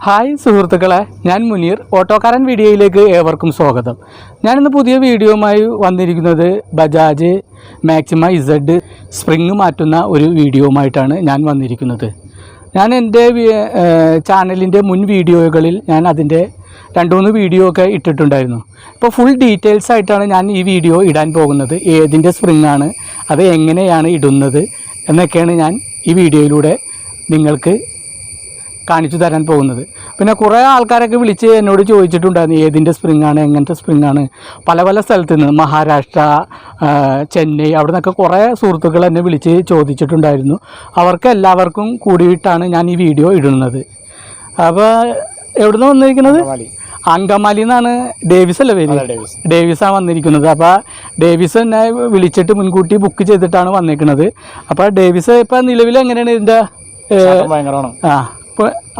Hi സുഹൃത്തുക്കളെ, ഞാൻ മുനീർ. ഓട്ടോക്കാരൻ വീഡിയോയിലേക്ക് ഏവർക്കും സ്വാഗതം. ഞാനിന്ന് പുതിയ വീഡിയോയുമായി വന്നിരിക്കുന്നത് ബജാജ് മാക്സിമ ഇസഡ് സ്പ്രിങ് മാറ്റുന്ന ഒരു വീഡിയോയുമായിട്ടാണ് ഞാൻ വന്നിരിക്കുന്നത്. ഞാൻ എൻ്റെ ചാനലിൻ്റെ മുൻ വീഡിയോകളിൽ ഞാൻ അതിൻ്റെ 2-3 വീഡിയോ ഒക്കെ ഇട്ടിട്ടുണ്ടായിരുന്നു. ഇപ്പോൾ ഫുൾ ഡീറ്റെയിൽസ് ആയിട്ടാണ് ഞാൻ ഈ വീഡിയോ ഇടാൻ പോകുന്നത്. ഏതിൻ്റെ സ്പ്രിങ്ങാണ്, അത് എങ്ങനെയാണ് ഇടുന്നത് എന്നൊക്കെയാണ് ഞാൻ ഈ വീഡിയോയിലൂടെ നിങ്ങൾക്ക് കാണിച്ചു തരാൻ പോകുന്നത്. പിന്നെ കുറേ ആൾക്കാരൊക്കെ വിളിച്ച് എന്നോട് ചോദിച്ചിട്ടുണ്ടായിരുന്നു ഏതിൻ്റെ സ്പ്രിങ്ങാണ്, എങ്ങനത്തെ സ്പ്രിങ്ങാണ്. പല സ്ഥലത്തു നിന്ന്, മഹാരാഷ്ട്ര, ചെന്നൈ, അവിടെ നിന്നൊക്കെ കുറേ സുഹൃത്തുക്കൾ എന്നെ വിളിച്ച് ചോദിച്ചിട്ടുണ്ടായിരുന്നു. അവർക്ക് എല്ലാവർക്കും കൂടിയിട്ടാണ് ഞാൻ ഈ വീഡിയോ ഇടുന്നത്. അപ്പോൾ എവിടെ നിന്ന് വന്നിരിക്കുന്നത്? അങ്കമാലിയിൽ നിന്നാണ്. ഡേവിസ് അല്ലേ പേര്? ഡേവിസാണ് വന്നിരിക്കുന്നത്. അപ്പോൾ ഡേവിസ് എന്നെ വിളിച്ചിട്ട് മുൻകൂട്ടി ബുക്ക് ചെയ്തിട്ടാണ് വന്നിരിക്കുന്നത്. അപ്പോൾ ഡേവിസ് ഇപ്പം നിലവിൽ എങ്ങനെയാണ് ഇതിൻ്റെ?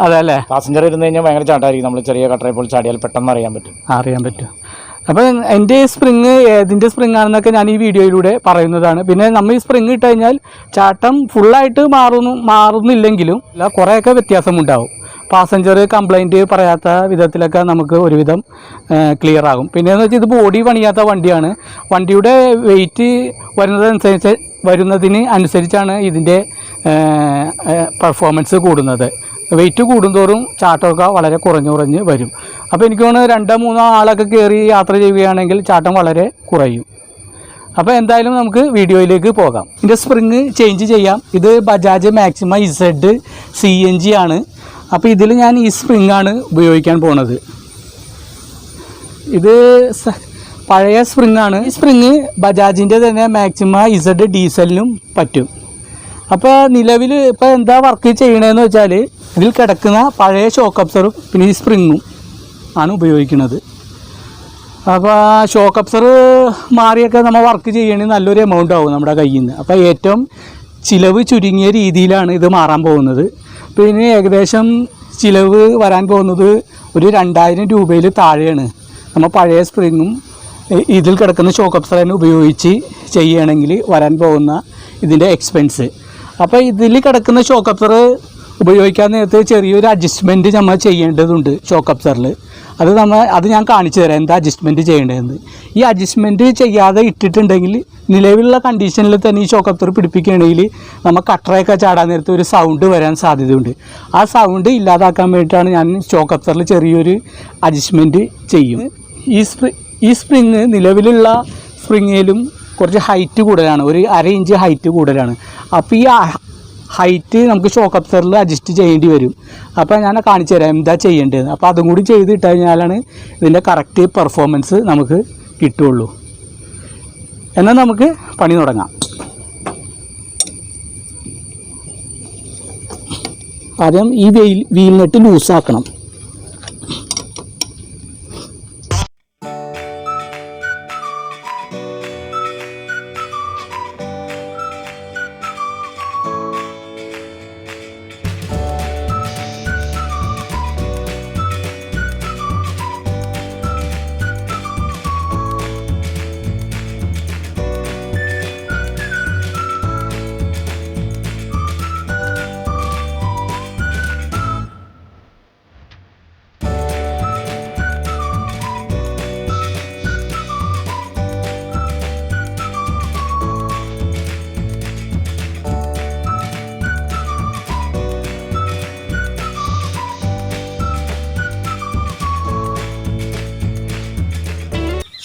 അതെ അല്ലേ, പാസഞ്ചർ ഇരുന്ന് കഴിഞ്ഞാൽ ഭയങ്കര ചാട്ടമായിരിക്കും. നമ്മൾ ചെറിയ കട്ടറയിൽ ചാടിയാൽ പെട്ടെന്ന് അറിയാൻ പറ്റും. അപ്പോൾ എൻ്റെ ഈ സ്പ്രിങ് ഏതിൻ്റെ സ്പ്രിങ് ആണെന്നൊക്കെ ഞാൻ ഈ വീഡിയോയിലൂടെ പറയുന്നതാണ്. പിന്നെ നമ്മൾ ഈ സ്പ്രിങ് ഇട്ട് കഴിഞ്ഞാൽ ചാട്ടം ഫുള്ളായിട്ട് മാറുന്നില്ലെങ്കിലും കുറേയൊക്കെ വ്യത്യാസമുണ്ടാവും. പാസഞ്ചർ കംപ്ലൈൻറ്റ് പറയാത്ത വിധത്തിലൊക്കെ നമുക്ക് ഒരുവിധം ക്ലിയർ ആകും. പിന്നെയെന്ന് വെച്ചാൽ ഇത് ബോഡി പണിയാത്ത വണ്ടിയാണ്. വണ്ടിയുടെ വെയിറ്റ് വരുന്നതിന് അനുസരിച്ചാണ് ഇതിൻ്റെ പെർഫോമൻസ് കൂടുന്നത്. വെയിറ്റ് കൂടുന്തോറും ചാട്ടമൊക്കെ വളരെ കുറഞ്ഞ് വരും. അപ്പോൾ എനിക്ക് തോന്നുന്നു 2-3 ആളൊക്കെ കയറി യാത്ര ചെയ്യുകയാണെങ്കിൽ ചാട്ടം വളരെ കുറയും. അപ്പോൾ എന്തായാലും നമുക്ക് വീഡിയോയിലേക്ക് പോകാം. ഇതിൻ്റെ സ്പ്രിങ് ചേഞ്ച് ചെയ്യാം. ഇത് ബജാജ് മാക്സിമ ഇസഡ് CNG ആണ്. അപ്പോൾ ഇതിൽ ഞാൻ ഈ സ്പ്രിങ്ങാണ് ഉപയോഗിക്കാൻ പോണത്. ഇത് പഴയ സ്പ്രിങ്ങാണ്. ഈ സ്പ്രിങ് ബജാജിൻ്റെ തന്നെ മാക്സിമ ഇസഡ് ഡീസലിനും പറ്റും. അപ്പോൾ നിലവിൽ ഇപ്പോൾ എന്താ വർക്ക് ചെയ്യണതെന്ന് വെച്ചാൽ ഇതിൽ കിടക്കുന്ന പഴയ ഷോക്ക് അബ്സറും പിന്നെ ഈ സ്പ്രിങ്ങും ആണ് ഉപയോഗിക്കുന്നത്. അപ്പോൾ ഷോക്ക് അബ്സർ മാറിയൊക്കെ നമ്മൾ വർക്ക് ചെയ്യണമെങ്കിൽ നല്ലൊരു എമൗണ്ട് ആവും നമ്മുടെ കയ്യിൽ നിന്ന്. അപ്പോൾ ഏറ്റവും ചിലവ് ചുരുങ്ങിയ രീതിയിലാണ് ഇത് മാറാൻ പോകുന്നത്. പിന്നെ ഏകദേശം ചിലവ് വരാൻ പോകുന്നത് ഒരു 2000 രൂപയിൽ താഴെയാണ്. നമ്മൾ പഴയ സ്പ്രിങ്ങും ഇതിൽ കിടക്കുന്ന ഷോക്ക് അബ്സറിനെ ഉപയോഗിച്ച് ചെയ്യുകയാണെങ്കിൽ വരാൻ പോകുന്ന ഇതിൻ്റെ എക്സ്പെൻസ്. അപ്പോൾ ഇതിൽ കിടക്കുന്ന ഷോക്ക് അബ്സർ ഉപയോഗിക്കാൻ നേരത്തെ ചെറിയൊരു അഡ്ജസ്റ്റ്മെൻറ്റ് നമ്മൾ ചെയ്യേണ്ടതുണ്ട് ഷോക്ക് അബ്സറിൽ. അത് ഞാൻ കാണിച്ചു തരാം എന്താ അഡ്ജസ്റ്റ്മെൻറ്റ് ചെയ്യേണ്ടതെന്ന്. ഈ അഡ്ജസ്റ്റ്മെൻറ്റ് ചെയ്യാതെ ഇട്ടിട്ടുണ്ടെങ്കിൽ നിലവിലുള്ള കണ്ടീഷനിൽ തന്നെ ഈ ഷോക്ക് അബ്സർ പിടിപ്പിക്കുകയാണെങ്കിൽ നമ്മൾ കട്ടറയൊക്കെ ചാടാൻ നേരത്തെ ഒരു സൗണ്ട് വരാൻ സാധ്യതയുണ്ട്. ആ സൗണ്ട് ഇല്ലാതാക്കാൻ വേണ്ടിയിട്ടാണ് ഞാൻ ഷോക്ക് അബ്സറിൽ ചെറിയൊരു അഡ്ജസ്റ്റ്മെൻറ്റ് ചെയ്യും. ഈ സ്പ്രിങ് നിലവിലുള്ള സ്പ്രിങ്ങിലും കുറച്ച് ഹൈറ്റ് കൂടുതലാണ്, ഒരു 1/2 ഇഞ്ച് ഹൈറ്റ് കൂടുതലാണ്. അപ്പോൾ ഈ ഹൈറ്റ് നമുക്ക് ഷോക്ക് അബ്സറിൽ അഡ്ജസ്റ്റ് ചെയ്യേണ്ടി വരും. അപ്പോൾ ഞാൻ കാണിച്ചു തരാം എന്താ ചെയ്യേണ്ടത്. അപ്പോൾ അതും കൂടി ചെയ്തിട്ട് കഴിഞ്ഞാലാണ് ഇതിൻ്റെ കറക്റ്റ് പെർഫോമൻസ് നമുക്ക് കിട്ടുകയുള്ളൂ. എന്നാൽ നമുക്ക് പണി തുടങ്ങാം. ആദ്യം ഈ വീൽ നെറ്റ് ലൂസാക്കണം.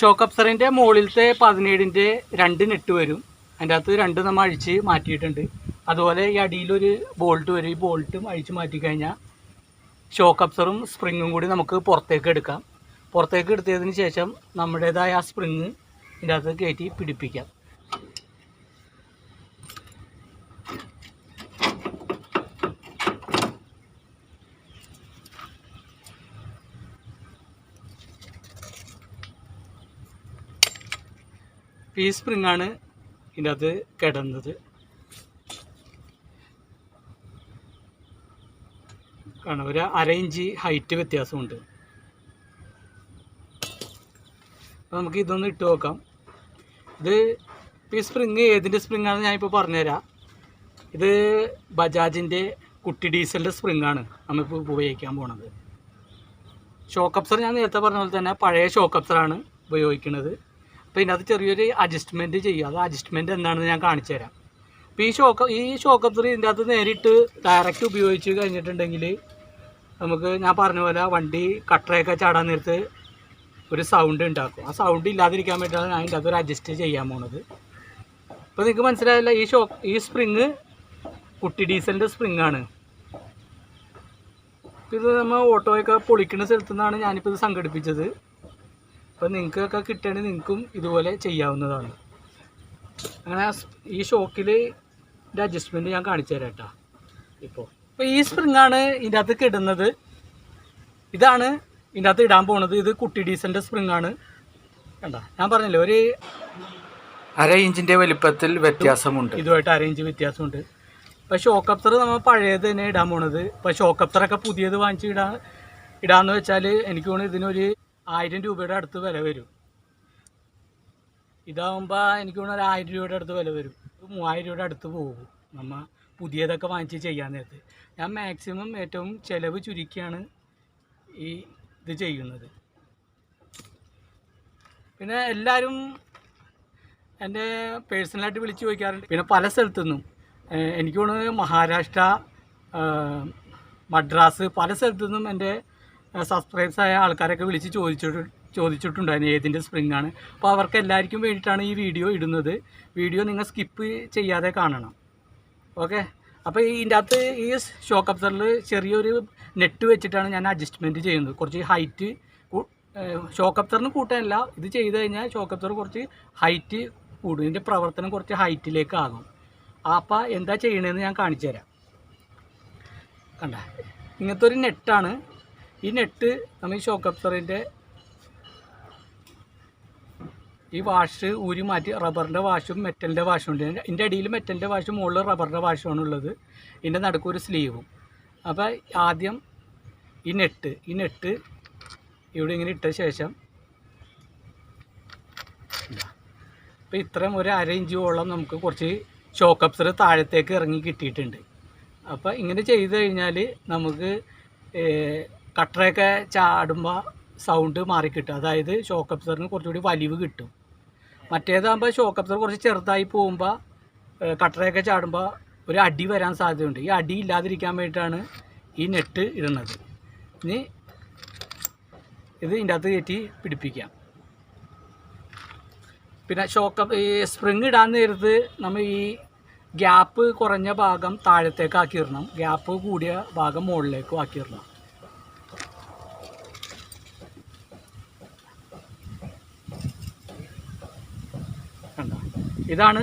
ഷോക്ക് അബ്സറിൻ്റെ മുകളിലത്തെ 17-ൻ്റെ 2 നെറ്റ് വരും. അതിൻ്റെ അകത്ത് 2 നമ്മൾ അഴിച്ച് മാറ്റിയിട്ടുണ്ട്. അതുപോലെ ഈ അടിയിലൊരു ബോൾട്ട് വരും. ഈ ബോൾട്ടും അഴിച്ച് മാറ്റിക്കഴിഞ്ഞാൽ ഷോക്ക് അബ്സറും സ്പ്രിങ്ങും കൂടി നമുക്ക് പുറത്തേക്ക് എടുക്കാം. പുറത്തേക്ക് എടുത്തതിന് ശേഷം നമ്മുടേതായ ആ സ്പ്രിങ് ഇതിൻ്റെ അകത്ത് കയറ്റി പിടിപ്പിക്കാം. ഈ സ്പ്രിങ്ങാണ് ഇതിൻ്റെ അകത്ത് കിടന്നത്. കാണാം, ഒരു 1/2 ഇഞ്ച് ഹൈറ്റ് വ്യത്യാസമുണ്ട്. അപ്പോൾ നമുക്ക് ഇതൊന്ന് ഇട്ട് നോക്കാം. ഇത് ഈ സ്പ്രിങ് ഏതിൻ്റെ സ്പ്രിങ്ങാണെന്ന് ഞാനിപ്പോൾ പറഞ്ഞുതരാം. ഇത് ബജാജിൻ്റെ കുട്ടി ഡീസലിൻ്റെ സ്പ്രിങ്ങാണ് നമ്മളിപ്പോൾ ഉപയോഗിക്കാൻ പോണത്. ഷോക്ക് അബ്സർ ഞാൻ നേരത്തെ പറഞ്ഞ പോലെ തന്നെ പഴയ ഷോക്ക് അബ്സറാണ് ഉപയോഗിക്കുന്നത്. അപ്പോൾ ഇതിനകത്ത് ചെറിയൊരു അഡ്ജസ്റ്റ്മെൻറ്റ് ചെയ്യുക. അത് അഡ്ജസ്റ്റ്മെൻറ്റ് എന്താണെന്ന് ഞാൻ കാണിച്ചു തരാം. അപ്പോൾ ഈ ഷോക്ക് അബ്സർ ഇതിൻ്റെ അകത്ത് നേരിട്ട് ഡയറക്റ്റ് ഉപയോഗിച്ച് കഴിഞ്ഞിട്ടുണ്ടെങ്കിൽ നമുക്ക് ഞാൻ പറഞ്ഞ പോലെ വണ്ടി കട്ടറയൊക്കെ ചാടാൻ നേരത്ത് ഒരു സൗണ്ട് ഉണ്ടാക്കും. ആ സൗണ്ട് ഇല്ലാതിരിക്കാൻ വേണ്ടിയിട്ടാണ് ഞാൻ ഇതിൻ്റെ അകത്ത് ഒരു അഡ്ജസ്റ്റ് ചെയ്യാൻ പോണത്. അപ്പോൾ നിങ്ങൾക്ക് മനസ്സിലായില്ല, ഈ സ്പ്രിങ് കുട്ടി ഡീസലിൻ്റെ സ്പ്രിങ്ങാണ്. ഇത് നമ്മൾ ഓട്ടോയൊക്കെ പൊളിക്കുന്ന സ്ഥലത്തു നിന്നാണ് ഞാനിപ്പോൾ ഇത് സംഘടിപ്പിച്ചത്. അപ്പോൾ നിങ്ങൾക്കൊക്കെ കിട്ടണമെങ്കിൽ നിങ്ങൾക്കും ഇതുപോലെ ചെയ്യാവുന്നതാണ്. അങ്ങനെ ഈ ഷോക്കിൽ ഇതിൻ്റെ അഡ്ജസ്റ്റ്മെൻറ്റ് ഞാൻ കാണിച്ചു തരാം കേട്ടോ. ഇപ്പോൾ ഈ സ്പ്രിങ്ങാണ് ഇതിൻ്റെ അകത്ത് ഇടുന്നത്. ഇതാണ് ഇതിൻ്റെ അകത്ത് ഇടാൻ പോണത്. ഇത് കുട്ടി ഡീസലിൻ്റെ സ്പ്രിങ്ങാണ്. കണ്ട, ഞാൻ പറഞ്ഞില്ലേ ഒരു 1/2 ഇഞ്ചിൻ്റെ വലിപ്പത്തിൽ വ്യത്യാസമുണ്ട്. ഇതുമായിട്ട് 1/2 ഇഞ്ച് വ്യത്യാസമുണ്ട്. ഇപ്പോൾ ഷോക്ക് അബ്സർ നമ്മൾ പഴയത് തന്നെ ഇടാൻ പോണത്. ഇപ്പോൾ ഷോക്ക് അബ്സറൊക്കെ പുതിയത് വാങ്ങിച്ച് ഇടാന്ന് വെച്ചാൽ എനിക്ക് തോന്നുന്നു ഇതിനൊരു 1000 രൂപയുടെ അടുത്ത് വില വരും. ഇതാകുമ്പോൾ എനിക്ക് തോന്നുന്നു 1000 രൂപയുടെ അടുത്ത് വില വരും. 3000 രൂപയുടെ അടുത്ത് പോകും നമ്മൾ പുതിയതൊക്കെ വാങ്ങിച്ച് ചെയ്യാൻ നേരത്ത്. ഞാൻ മാക്സിമം ഏറ്റവും ചിലവ് ചുരുക്കിയാണ് ഇത് ചെയ്യുന്നത്. പിന്നെ എല്ലാവരും എൻ്റെ പേഴ്സണലായിട്ട് വിളിച്ച് ചോദിക്കാറുണ്ട്. പിന്നെ പല സ്ഥലത്തുനിന്നും എനിക്ക് തോന്നുന്നു മഹാരാഷ്ട്ര, മദ്രാസ്, പല സ്ഥലത്തുനിന്നും എൻ്റെ സബ്സ്ക്രൈബ്സായ ആൾക്കാരൊക്കെ വിളിച്ച് ചോദിച്ചിട്ടുണ്ടായിരുന്നു ഏതിൻ്റെ സ്പ്രിങ്ങാണ്. അപ്പോൾ അവർക്ക് എല്ലാവർക്കും വേണ്ടിയിട്ടാണ് ഈ വീഡിയോ ഇടുന്നത്. വീഡിയോ നിങ്ങൾ സ്കിപ്പ് ചെയ്യാതെ കാണണം. ഓക്കെ. അപ്പോൾ ഇതിൻ്റെ അകത്ത് ഈ ഷോക്ക് അബ്സറിൽ ചെറിയൊരു നെറ്റ് വെച്ചിട്ടാണ് ഞാൻ അഡ്ജസ്റ്റ്മെൻറ്റ് ചെയ്യുന്നത്. കുറച്ച് ഹൈറ്റ് ഷോക്ക് അബ്സറിന് കൂട്ടാനല്ല, ഇത് ചെയ്ത് കഴിഞ്ഞാൽ ഷോക്ക് അബ്സർ കുറച്ച് ഹൈറ്റ് കൂടും. ഇതിൻ്റെ പ്രവർത്തനം കുറച്ച് ഹൈറ്റിലേക്ക് ആകും. അപ്പോൾ എന്താ ചെയ്യണമെന്ന് ഞാൻ കാണിച്ചു തരാം. കണ്ട, ഇങ്ങനത്തെ ഒരു നെറ്റാണ്. ഈ നെറ്റ് നമ്മൾ ഈ ഷോക്ക് അബ്സറിൻ്റെ ഈ വാഷ് ഊരി മാറ്റി റബ്ബറിൻ്റെ വാഷും മെറ്റലിൻ്റെ വാഷും ഉണ്ട്. ഇതിൻ്റെ അടിയിൽ മെറ്റലിൻ്റെ വാഷും മുകളിൽ റബ്ബറിൻ്റെ വാഷുമാണ് ഉള്ളത്. ഇതിൻ്റെ നടുക്കൊരു സ്ലീവും. അപ്പോൾ ആദ്യം ഈ നെറ്റ് ഇവിടെ ഇങ്ങനെ ഇട്ട ശേഷം ഇപ്പോൾ ഇത്രയും ഒരു 1/2 ഇഞ്ചോളം നമുക്ക് കുറച്ച് ഷോക്ക് അബ്സർ താഴത്തേക്ക് ഇറങ്ങി കിട്ടിയിട്ടുണ്ട്. അപ്പോൾ ഇങ്ങനെ ചെയ്ത് കഴിഞ്ഞാൽ നമുക്ക് കട്ടറയൊക്കെ ചാടുമ്പോൾ സൗണ്ട് മാറിക്കിട്ടും. അതായത് ഷോക്ക് അബ്സറിന് കുറച്ചുകൂടി വലിവ് കിട്ടും. മറ്റേതാകുമ്പോൾ ഷോക്ക് അബ്സർ കുറച്ച് ചെറുതായി പോകുമ്പോൾ കട്ടറയൊക്കെ ചാടുമ്പോൾ ഒരു അടി വരാൻ സാധ്യതയുണ്ട്. ഈ അടി ഇല്ലാതിരിക്കാൻ വേണ്ടിയിട്ടാണ് ഈ നെറ്റ് ഇടുന്നത്. ഇനി ഇത് ഇതിൻ്റെ അകത്ത് കയറ്റി പിടിപ്പിക്കാം. പിന്നെ ഈ സ്പ്രിങ് ഇടാൻ നേരത്ത് നമ്മൾ ഈ ഗ്യാപ്പ് കുറഞ്ഞ ഭാഗം താഴത്തേക്ക് ആക്കിയിടണം, ഗ്യാപ്പ് കൂടിയ ഭാഗം മുകളിലേക്കും ആക്കിയിടണം. കണ്ട, ഇതാണ്,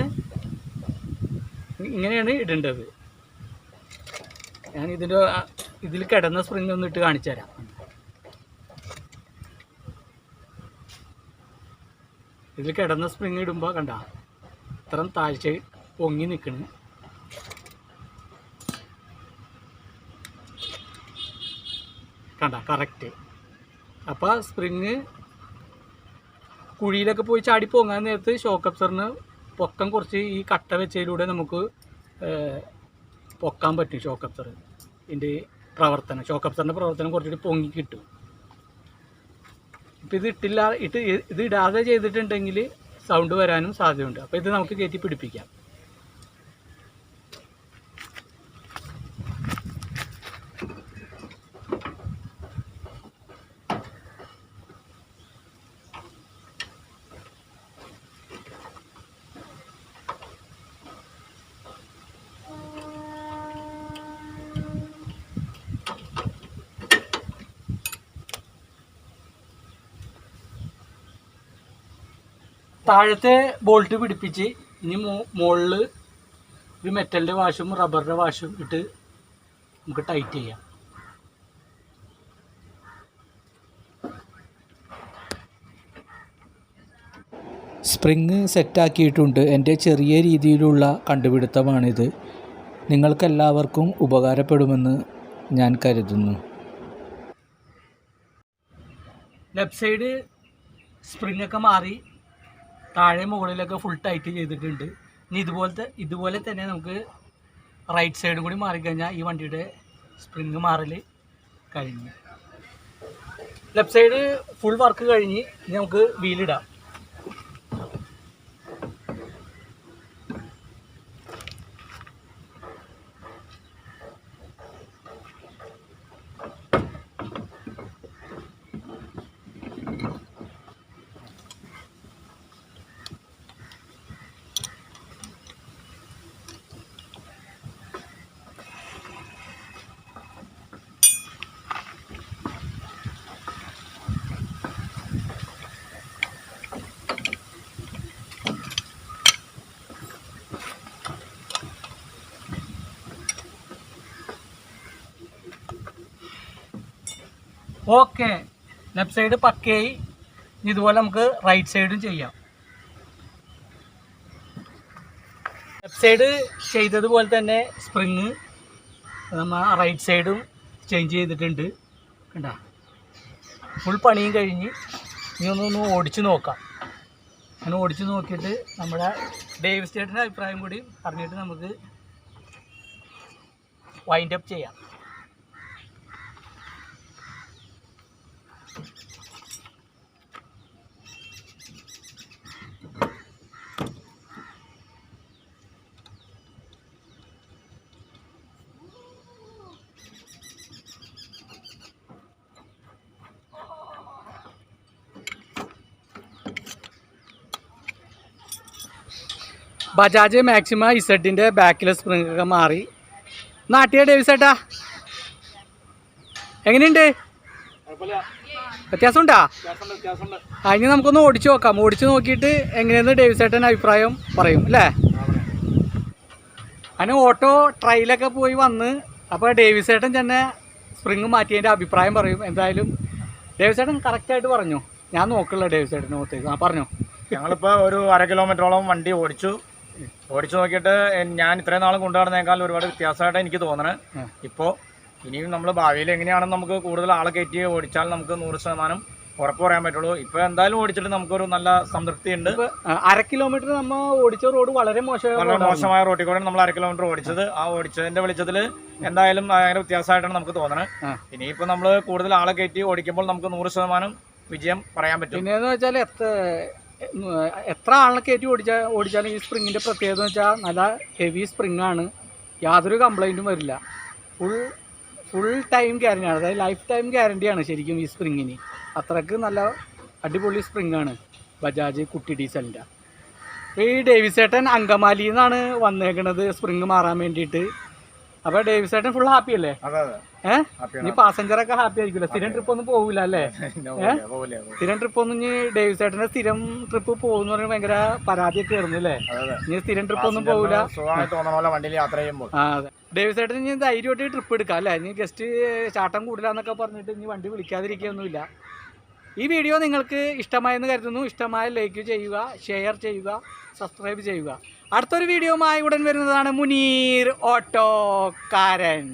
ഇങ്ങനെയാണ് ഇടേണ്ടത്. ഞാൻ ഇതിൽ കിടന്ന സ്പ്രിങ് ഒന്ന് ഇട്ട് കാണിച്ചു തരാം. ഇതിൽ കിടന്ന സ്പ്രിങ് ഇടുമ്പോൾ കണ്ട ഇത്ര താഴ്ച പൊങ്ങി നിൽക്കുന്നു. കണ്ട കറക്റ്റ്. അപ്പോൾ സ്പ്രിങ് കുഴിയിലൊക്കെ പോയി ചാടി പോകാൻ നേരത്ത് ഷോക്ക് അബ്സറിന് പൊക്കം കുറച്ച് ഈ കട്ട വെച്ചതിലൂടെ നമുക്ക് പൊക്കാൻ പറ്റും. ഷോക്ക് അബ്സർ ഇതിൻ്റെ ഷോക്ക് അബ്സറിൻ്റെ പ്രവർത്തനം കുറച്ചുകൂടി പൊങ്ങി കിട്ടും. ഇപ്പം ഇത് ഇടാതെ ചെയ്തിട്ടുണ്ടെങ്കിൽ സൗണ്ട് വരാനും സാധ്യതയുണ്ട്. അപ്പോൾ ഇത് നമുക്ക് കയറ്റി പിടിപ്പിക്കാം. താഴത്തെ ബോൾട്ട് പിടിപ്പിച്ച് ഇനി മുകളിൽ ഒരു മെറ്റലിൻ്റെ വാഷും റബ്ബറിൻ്റെ വാഷും ഇട്ട് നമുക്ക് ടൈറ്റ് ചെയ്യാം. സ്പ്രിങ് സെറ്റാക്കിയിട്ടുണ്ട്. എൻ്റെ ചെറിയ രീതിയിലുള്ള കണ്ടുപിടുത്തമാണിത്. നിങ്ങൾക്കെല്ലാവർക്കും ഉപകാരപ്പെടുമെന്ന് ഞാൻ കരുതുന്നു. ലെഫ്റ്റ് സൈഡ് സ്പ്രിങ്ങൊക്കെ മാറി താഴെ മുകളിലൊക്കെ ഫുൾ ടൈറ്റ് ചെയ്തിട്ടുണ്ട്. ഇനി ഇതുപോലെ തന്നെ നമുക്ക് റൈറ്റ് സൈഡും കൂടി മാറിക്കഴിഞ്ഞാൽ ഈ വണ്ടിയുടെ സ്പ്രിങ് മാറൽ കഴിഞ്ഞു. ലെഫ്റ്റ് സൈഡ് ഫുൾ വർക്ക് കഴിഞ്ഞ് ഇനി നമുക്ക് വീലിടാം. ഓക്കെ, ലെഫ്റ്റ് സൈഡ് പക്കയായി. ഇതുപോലെ നമുക്ക് റൈറ്റ് സൈഡും ചെയ്യാം. ലെഫ്റ്റ് സൈഡ് ചെയ്തതുപോലെ തന്നെ സ്പ്രിങ് നമ്മൾ റൈറ്റ് സൈഡും ചേഞ്ച് ചെയ്തിട്ടുണ്ട്. കണ്ട, ഫുൾ പണിയും കഴിഞ്ഞ് ഇനി ഒന്ന് ഓടിച്ച് നോക്കാം. അങ്ങനെ ഓടിച്ച് നോക്കിയിട്ട് നമ്മുടെ ഡേവിസ് ചേട്ടൻ്റെ അഭിപ്രായം കൂടി അറിഞ്ഞിട്ട് നമുക്ക് വൈൻഡ് അപ്പ് ചെയ്യാം. ബജാജ് മാക്സിമ ഇസഡിൻ്റെ ബാക്കിലെ സ്പ്രിങ് ഒക്കെ മാറി. നാട്ടിയ ഡേവിസ് ചേട്ടാ, എങ്ങനെയുണ്ട്? വ്യത്യാസമുണ്ടാ? ഇനി നമുക്കൊന്ന് ഓടിച്ചു നോക്കാം. ഓടിച്ചു നോക്കിയിട്ട് എങ്ങനെയെന്ന് ഡേവിസ് ചേട്ടൻ അഭിപ്രായം പറയും അല്ലേ? അതിന് ഓട്ടോ ട്രയലൊക്കെ പോയി വന്ന് അപ്പോൾ ഡേവിസ് ചേട്ടൻ തന്നെ സ്പ്രിങ് മാറ്റിയതിൻ്റെ അഭിപ്രായം പറയും. എന്തായാലും ഡേവിസ് ചേട്ടൻ കറക്റ്റായിട്ട് പറഞ്ഞു. ഞാൻ നോക്കില്ല ഡേവിസ് ചേട്ടൻ്റെ മുഖത്തേക്ക്. പറഞ്ഞു. ഞങ്ങളിപ്പോൾ ഒരു 1/2 കിലോമീറ്ററോളം വണ്ടി ഓടിച്ചു നോക്കിയിട്ട് ഞാൻ ഇത്രയും നാളും കൊണ്ടുനടന്നേക്കാൾ ഒരുപാട് വ്യത്യാസമായിട്ട് എനിക്ക് തോന്നണത്. ഇപ്പോൾ ഇനിയും നമ്മൾ ഭാവിയിൽ എങ്ങനെയാണെന്ന് നമുക്ക് കൂടുതൽ ആളെ കയറ്റി ഓടിച്ചാൽ നമുക്ക് 100% ഉറപ്പ് പറയാൻ പറ്റുള്ളൂ. ഇപ്പോൾ എന്തായാലും ഓടിച്ചിട്ട് നമുക്കൊരു നല്ല സംതൃപ്തി ഉണ്ട്. 1/2 കിലോമീറ്റർ നമ്മൾ ഓടിച്ച റോഡ് വളരെ മോശമായ റോഡിൽ കൂടെ നമ്മൾ 1/2 കിലോമീറ്റർ ഓടിച്ചത്. ആ ഓടിച്ചതിന്റെ വെളിച്ചത്തിൽ എന്തായാലും ഭയങ്കര വ്യത്യാസമായിട്ടാണ് നമുക്ക് തോന്നണത്. ഇനിയിപ്പോൾ നമ്മൾ കൂടുതൽ ആളെ കയറ്റി ഓടിക്കുമ്പോൾ നമുക്ക് 100% വിജയം പറയാൻ പറ്റും. പിന്നെയെന്ന് വെച്ചാൽ എത്ര ആളിനെ കയറ്റി ഓടിച്ചാലും ഈ സ്പ്രിങ്ങിൻ്റെ പ്രത്യേകത എന്ന് വെച്ചാൽ നല്ല ഹെവി സ്പ്രിങ്ങാണ്. യാതൊരു കംപ്ലൈൻറ്റും വരില്ല. ഫുൾ ടൈം ഗ്യാരണ്ടിയാണ്. അതായത് ലൈഫ് ടൈം ഗ്യാരണ്ടിയാണ് ശരിക്കും ഈ സ്പ്രിങ്ങിന്. അത്രയ്ക്ക് നല്ല അടിപൊളി സ്പ്രിങ്ങാണ് ബജാജ് കുട്ടി ഡീസലിൻ്റെ. അപ്പോൾ ഈ ഡേവിസ് ചേട്ടൻ അങ്കമാലിയിൽ നിന്നാണ് വന്നേക്കണത് സ്പ്രിങ് മാറാൻ വേണ്ടിയിട്ട്. അപ്പോൾ ഡേവിസ് ചേട്ടൻ ഫുൾ ഹാപ്പി അല്ലേ? ഇനി പാസഞ്ചറൊക്കെ ഹാപ്പി ആയിരിക്കില്ല. സ്ഥിരം ട്രിപ്പ് ഒന്നും പോകില്ല അല്ലേ? സ്ഥിരം ട്രിപ്പ് ഒന്നും ഇനി ഡേവിസ് ചേട്ടൻ്റെ സ്ഥിരം ട്രിപ്പ് പോകുന്ന പറയുമ്പോൾ ഭയങ്കര പരാതിയൊക്കെ ആയിരുന്നു അല്ലേ? ഇനി സ്ഥിരം ട്രിപ്പ് ഒന്നും പോകില്ല. അതെ, ഡേവിസ് ചേട്ടൻ ഇനി ധൈര്യമായിട്ട് ട്രിപ്പ് എടുക്കാം അല്ലേ? ഇനി ഗസ്റ്റ് ചാട്ടം കൂടില്ല എന്നൊക്കെ പറഞ്ഞിട്ട് ഇനി വണ്ടി വിളിക്കാതിരിക്കുകയൊന്നുമില്ല. ഈ വീഡിയോ നിങ്ങൾക്ക് ഇഷ്ടമായെന്ന് കരുതുന്നു. ഇഷ്ടമായ ലൈക്ക് ചെയ്യുക, ഷെയർ ചെയ്യുക, സബ്സ്ക്രൈബ് ചെയ്യുക. അടുത്തൊരു വീഡിയോയുമായി ഉടൻ വരുന്നതാണ് മുനീർ ഓട്ടോക്കാരൻ.